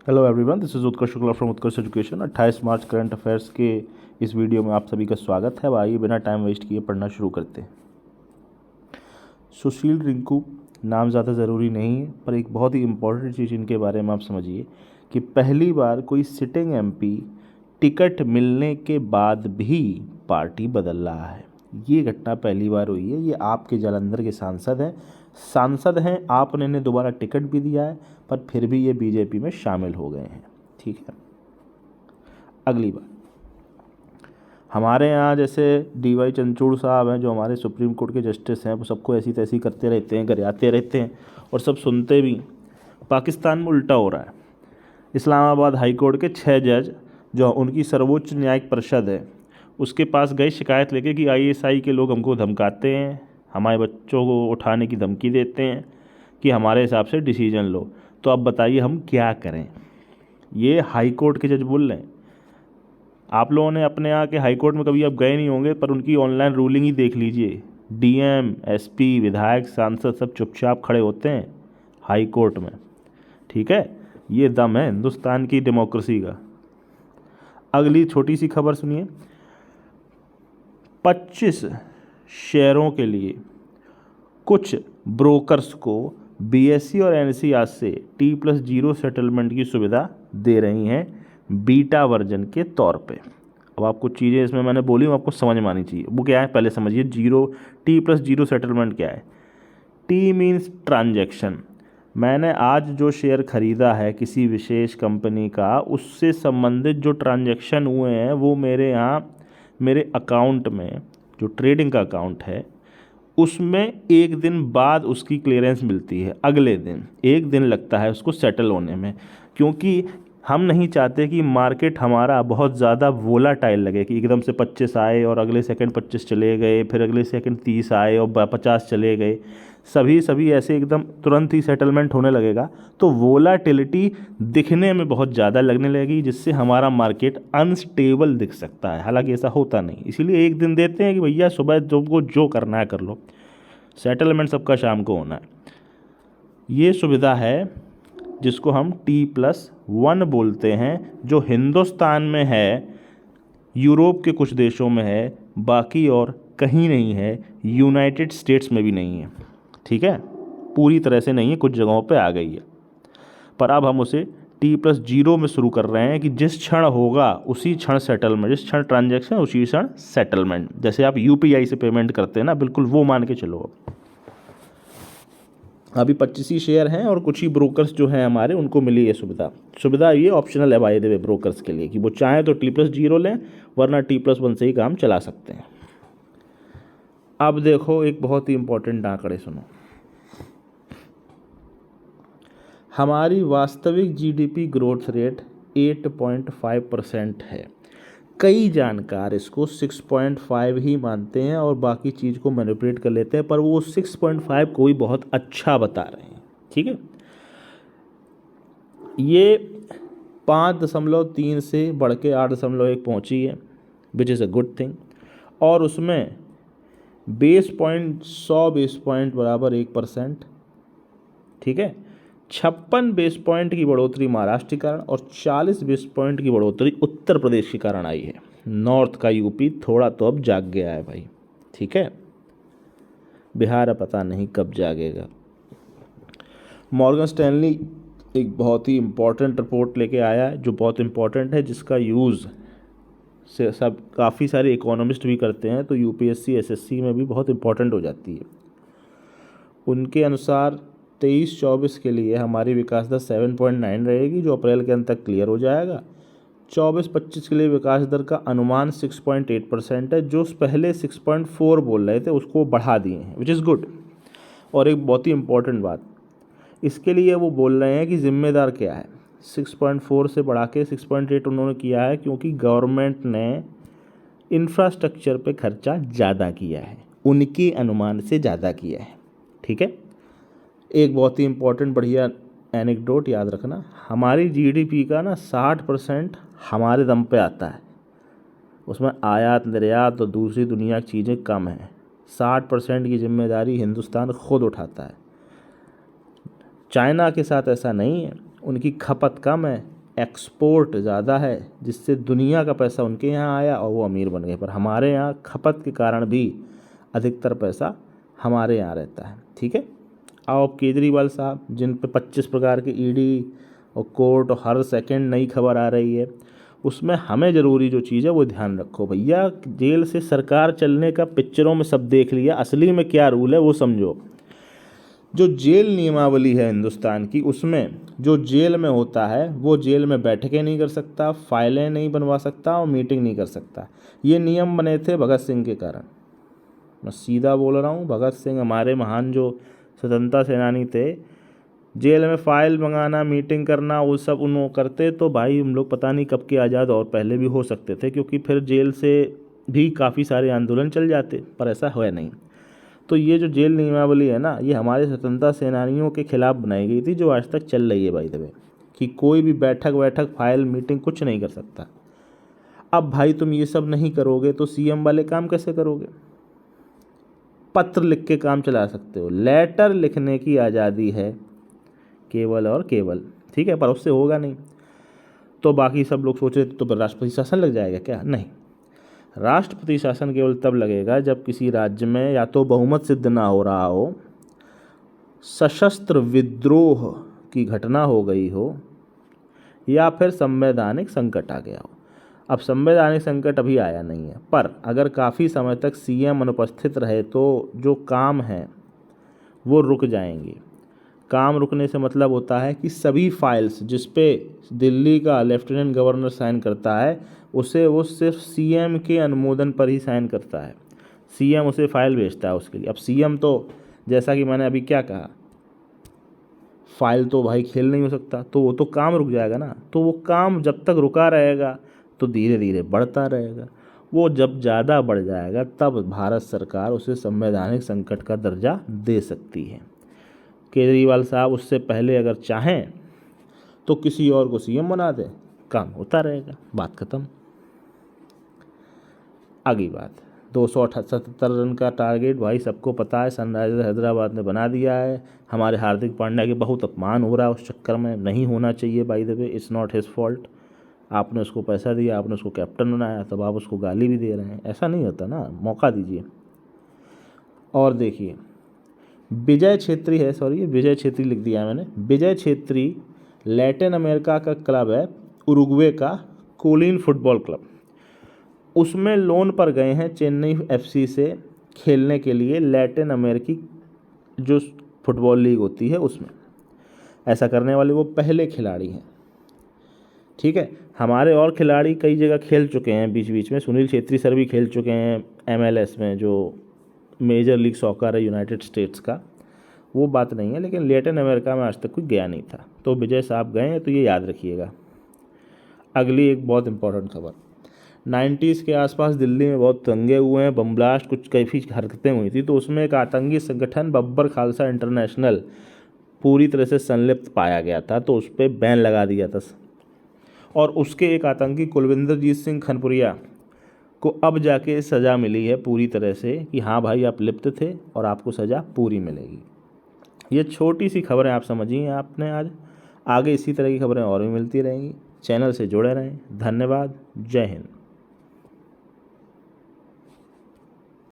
Hello everyone, this is Utkarsh Shukla from Utkarsh education. 28 March current affairs के इस video में आप सभी का स्वागत है। अब आइए बिना टाइम वेस्ट किए पढ़ना शुरू करते हैं। सुशील रिंकू नाम ज़्यादा ज़रूरी नहीं है, पर एक बहुत ही इम्पोर्टेंट चीज़ इनके बारे में आप समझिए कि पहली बार कोई सिटिंग एमपी टिकट मिलने के बाद भी पार्टी बदल रहा है। ये घटना पहली बार हुई है। ये आपके जालंधर के सांसद हैं। आपने इन्हें दोबारा टिकट भी दिया है, पर फिर भी ये बीजेपी में शामिल हो गए हैं। ठीक है। अगली बात, हमारे यहाँ जैसे डीवाई चंद्रचूड़ साहब हैं, जो हमारे सुप्रीम कोर्ट के जस्टिस हैं, वो सबको ऐसी तैसी करते रहते हैं, गरियाते रहते हैं और सब सुनते भी। पाकिस्तान में उल्टा हो रहा है। इस्लामाबाद हाई कोर्ट के 6 जज, जो उनकी सर्वोच्च न्यायिक परिषद है, उसके पास गए शिकायत लेके कि आईएसआई के लोग हमको धमकाते हैं, हमारे बच्चों को उठाने की धमकी देते हैं कि हमारे हिसाब से डिसीजन लो। तो अब बताइए हम क्या करें। ये हाई कोर्ट के जज बोल रहे हैं। आप लोगों ने अपने यहाँ के हाई कोर्ट में कभी आप गए नहीं होंगे, पर उनकी ऑनलाइन रूलिंग ही देख लीजिए। डीएम, एसपी, विधायक, सांसद सब चुपचाप खड़े होते हैं हाई कोर्ट में। ठीक है, ये दम है हिंदुस्तान की डेमोक्रेसी का। अगली छोटी सी खबर सुनिए। 25 शेयरों के लिए कुछ ब्रोकर्स को बीएसई और एनसीआर से T+0 सेटलमेंट की सुविधा दे रही हैं बीटा वर्जन के तौर पे। अब आपको चीज़ें इसमें मैंने बोली, आपको समझ में आनी चाहिए। वो क्या है पहले समझिए। T+0 सेटलमेंट क्या है। T means transaction. मैंने आज जो शेयर खरीदा है किसी विशेष कंपनी का, उससे संबंधित जो ट्रांजैक्शन हुए हैं वो मेरे यहाँ मेरे अकाउंट में, जो ट्रेडिंग का अकाउंट है, उसमें एक दिन बाद उसकी क्लियरेंस मिलती है। अगले दिन एक दिन लगता है उसको सेटल होने में, क्योंकि हम नहीं चाहते कि मार्केट हमारा बहुत ज़्यादा वोलाटाइल लगे कि एकदम से 25 आए और अगले सेकंड 25 चले गए, फिर अगले सेकंड 30 आए और 50 चले गए। सभी ऐसे एकदम तुरंत ही सेटलमेंट होने लगेगा तो वोलाटिलिटी दिखने में बहुत ज़्यादा लगने लगेगी, जिससे हमारा मार्केट अनस्टेबल दिख सकता है। हालांकि ऐसा होता नहीं, इसीलिए एक दिन देते हैं कि भैया सुबह जो करना है कर लो, सेटलमेंट सबका शाम को होना है। ये सुविधा है जिसको हम T+1 बोलते हैं, जो हिंदुस्तान में है, यूरोप के कुछ देशों में है, बाकी और कहीं नहीं है, यूनाइटेड स्टेट्स में भी नहीं है। ठीक है, पूरी तरह से नहीं है, कुछ जगहों पे आ गई है। पर अब हम उसे T+0 में शुरू कर रहे हैं कि जिस क्षण होगा उसी क्षण सेटलमेंट, जिस क्षण ट्रांजैक्शन उसी क्षण सेटलमेंट। जैसे आप यूपीआई से पेमेंट करते हैं ना, बिल्कुल वो मान के चलो। अभी 25 ही शेयर हैं और कुछ ही ब्रोकर्स जो हैं हमारे, उनको मिली ये सुविधा। ये ऑप्शनल है बाय द वे ब्रोकर्स के लिए कि वो चाहें तो T+0 लें, वरना T+1 से ही काम चला सकते हैं। अब देखो एक बहुत ही इंपॉर्टेंट आंकड़े सुनो। हमारी वास्तविक जीडीपी ग्रोथ रेट 8.5% है। कई जानकार इसको 6.5 ही मानते हैं और बाकी चीज़ को मैनिपुलेट कर लेते हैं, पर वो 6.5 को भी बहुत अच्छा बता रहे हैं। ठीक है, ये 5.3 से बढ़ के 8.1 पहुँची है, which is a good thing. और उसमें 100 बेस पॉइंट बराबर 1%। ठीक है, 56 बेस पॉइंट की बढ़ोतरी महाराष्ट्र के कारण और 40 बेस पॉइंट की बढ़ोतरी उत्तर प्रदेश के कारण आई है। नॉर्थ का यूपी थोड़ा तो अब जाग गया है भाई। ठीक है, बिहार पता नहीं कब जागेगा। मॉर्गन स्टैनली एक बहुत ही इम्पॉर्टेंट रिपोर्ट लेके आया है, जो बहुत इम्पॉर्टेंट है, जिसका यूज़ से सब काफ़ी सारे इकोनॉमिस्ट भी करते हैं, तो यूपीएससी एसएससी में भी बहुत इम्पॉर्टेंट हो जाती है। उनके अनुसार 23-24 के लिए हमारी विकास दर 7.9 रहेगी, जो अप्रैल के अंत तक क्लियर हो जाएगा। 24-25 के लिए विकास दर का अनुमान 6.8% है, जो पहले 6.4 बोल रहे थे उसको बढ़ा दिए हैं, विच इज़ गुड। और एक बहुत ही इम्पोर्टेंट बात, इसके लिए वो बोल रहे हैं कि जिम्मेदार क्या है। 6.4 से बढ़ा के 6.8 उन्होंने किया है क्योंकि गवर्नमेंट ने इंफ्रास्ट्रक्चर पे खर्चा ज़्यादा किया है, उनके अनुमान से ज़्यादा किया है। ठीक है, एक बहुत ही इम्पोर्टेंट बढ़िया एनेक्डोट याद रखना, हमारी जीडीपी का ना 60% हमारे दम पे आता है। उसमें आयात निर्यात और दूसरी दुनिया की चीज़ें कम हैं। 60% की जिम्मेदारी हिंदुस्तान खुद उठाता है। चाइना के साथ ऐसा नहीं है, उनकी खपत कम है, एक्सपोर्ट ज़्यादा है, जिससे दुनिया का पैसा उनके यहाँ आया और वो अमीर बन गए, पर हमारे यहाँ खपत के कारण भी अधिकतर पैसा हमारे यहाँ रहता है। ठीक है। आओ अब केजरीवाल साहब, जिन पे 25 प्रकार के ईडी और कोर्ट और हर सेकंड नई खबर आ रही है, उसमें हमें ज़रूरी जो चीज़ है वो ध्यान रखो भैया। जेल से सरकार चलने का पिक्चरों में सब देख लिया, असली में क्या रूल है वो समझो। जो जेल नियमावली है हिंदुस्तान की, उसमें जो जेल में होता है वो जेल में बैठकें नहीं कर सकता, फाइलें नहीं बनवा सकता और मीटिंग नहीं कर सकता। ये नियम बने थे भगत सिंह के कारण। मैं सीधा बोल रहा हूँ, भगत सिंह हमारे महान जो स्वतंत्रता सेनानी थे, जेल में फाइल मंगाना, मीटिंग करना, वो सब उन करते तो भाई हम लोग पता नहीं कब के आज़ाद और पहले भी हो सकते थे, क्योंकि फिर जेल से भी काफ़ी सारे आंदोलन चल जाते, पर ऐसा हुआ नहीं। तो ये जो जेल नियमावली है ना, ये हमारे स्वतंत्रता सेनानियों के खिलाफ बनाई गई थी, जो आज तक चल रही है बाय द वे, कि कोई भी बैठक फाइल मीटिंग कुछ नहीं कर सकता। अब भाई तुम ये सब नहीं करोगे तो सीएम वाले काम कैसे करोगे? पत्र लिख के काम चला सकते हो, लेटर लिखने की आज़ादी है केवल और केवल, ठीक है, पर उससे होगा नहीं। तो बाकी सब लोग सोच रहे थे तो राष्ट्रपति शासन लग जाएगा क्या? नहीं, राष्ट्रपति शासन केवल तब लगेगा जब किसी राज्य में या तो बहुमत सिद्ध ना हो रहा हो, सशस्त्र विद्रोह की घटना हो गई हो, या फिर संवैधानिक संकट आ गया हो। अब संवैधानिक संकट अभी आया नहीं है, पर अगर काफ़ी समय तक सीएम अनुपस्थित रहे तो जो काम है वो रुक जाएंगे। काम रुकने से मतलब होता है कि सभी फाइल्स जिस पे दिल्ली का लेफ्टिनेंट गवर्नर साइन करता है, उसे वो सिर्फ सीएम के अनुमोदन पर ही साइन करता है। सीएम उसे फाइल भेजता है उसके लिए। अब सीएम तो, जैसा कि मैंने अभी क्या कहा, फाइल तो भाई खेल नहीं हो सकता, तो वो तो काम रुक जाएगा ना। तो वो काम जब तक रुका रहेगा तो धीरे धीरे बढ़ता रहेगा। वो जब ज़्यादा बढ़ जाएगा तब भारत सरकार उसे संवैधानिक संकट का दर्जा दे सकती है। केजरीवाल साहब उससे पहले अगर चाहें तो किसी और को सीएम बना दे, काम होता रहेगा, बात खत्म। अगली बात, 278 रन का टारगेट भाई सबको पता है, सनराइजर हैदराबाद ने बना दिया है। हमारे हार्दिक पांड्या के बहुत अपमान हो रहा है उस चक्कर में, नहीं होना चाहिए by the way, it's not his fault. आपने उसको पैसा दिया, आपने उसको कैप्टन बनाया, तब आप उसको गाली भी दे रहे हैं, ऐसा नहीं होता ना, मौका दीजिए। और देखिए विजय छेत्री है, सॉरी विजय छेत्री लिख दिया है मैंने, विजय छेत्री लैटिन अमेरिका का क्लब है उरुग्वे का कोलिन फुटबॉल क्लब, उसमें लोन पर गए हैं चेन्नई एफसी से खेलने के लिए, लैटिन अमेरिकी जो फुटबॉल लीग होती है उसमें। ऐसा करने वाले वो पहले खिलाड़ी हैं। ठीक है, हमारे और खिलाड़ी कई जगह खेल चुके हैं बीच बीच में, सुनील छेत्री सर भी खेल चुके हैं MLS में, जो मेजर लीग सॉकर है यूनाइटेड स्टेट्स का, वो बात नहीं है, लेकिन लैटिन अमेरिका में आज तक कोई गया नहीं था। तो विजय साहब गए हैं, तो ये याद रखिएगा। अगली एक बहुत इंपॉर्टेंट खबर, 90s के आसपास दिल्ली में बहुत दंगे हुए हैं, बम ब्लास्ट, कुछ काफ़ी हरकतें हुई थी, तो उसमें एक आतंकी संगठन बब्बर खालसा इंटरनेशनल पूरी तरह से संलिप्त पाया गया था, तो उस पर बैन लगा दिया था। और उसके एक आतंकी कुलविंदरजीत सिंह खनपुरिया को अब जाके सज़ा मिली है पूरी तरह से, कि हाँ भाई आप लिप्त थे और आपको सज़ा पूरी मिलेगी। ये छोटी सी खबरें आप समझिए आपने आज, आगे इसी तरह की खबरें और भी मिलती रहेंगी। चैनल से जुड़े रहें। धन्यवाद। जय हिंद।